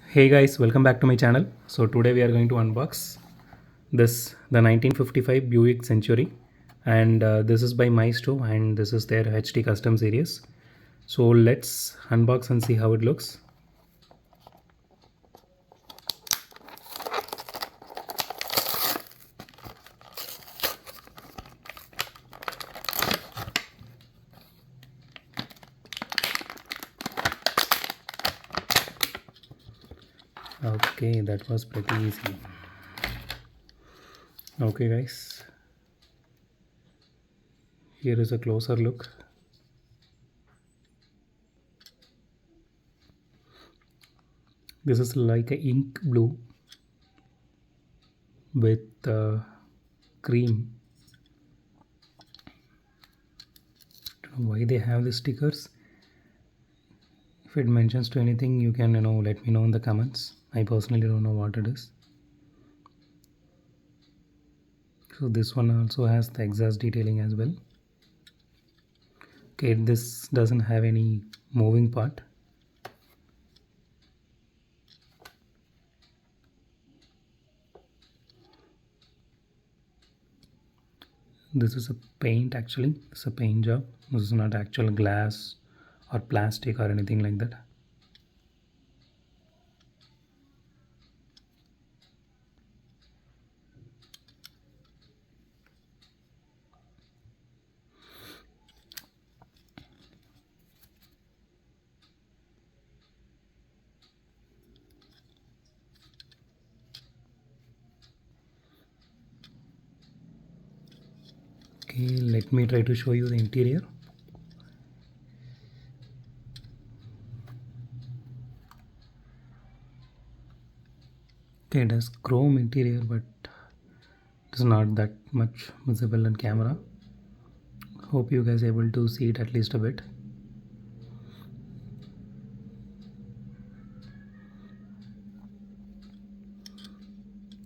Hey guys, welcome back to my channel. So today we are going to unbox the 1955 Buick Century, and this is by Maisto, and this is their HD custom series. So let's unbox and see how it looks. Okay, that was pretty easy. Okay guys, here is a closer look. This is like a ink blue with cream. Don't know why they have the stickers. If it mentions to anything, you can let me know in the comments. I personally don't know what it is. So this one also has the exhaust detailing as well. Okay, this doesn't have any moving part. This is a paint, actually. It's a paint job. This is not actual glass or plastic or anything like that. Okay, let me try to show you the interior. Okay, it has chrome interior, but it's not that much visible on camera. Hope you guys are able to see it at least a bit.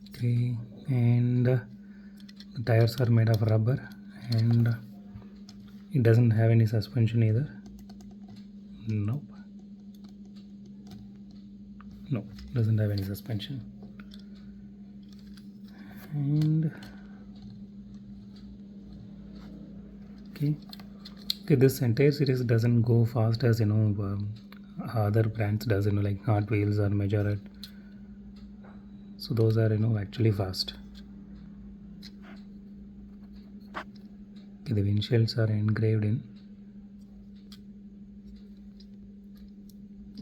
Okay, and the tires are made of rubber, and it doesn't have any suspension either. Nope, doesn't have any suspension. And okay, this entire series doesn't go fast as other brands does, like Hot Wheels or Majorette. So those are actually fast. Okay, the windshields are engraved in.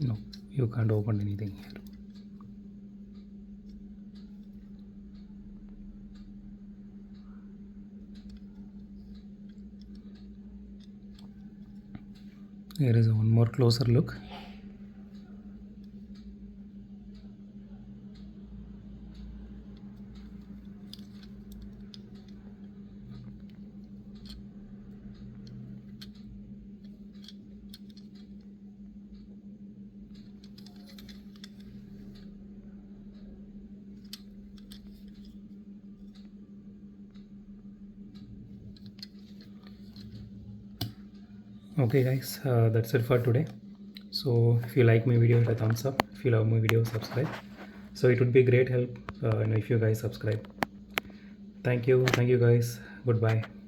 No, you can't open anything here. Here is one more closer look. Okay guys, that's it for today. So if you like my video, hit a thumbs up. If you love my video, subscribe. So it would be great help if you guys subscribe. Thank you guys. Goodbye.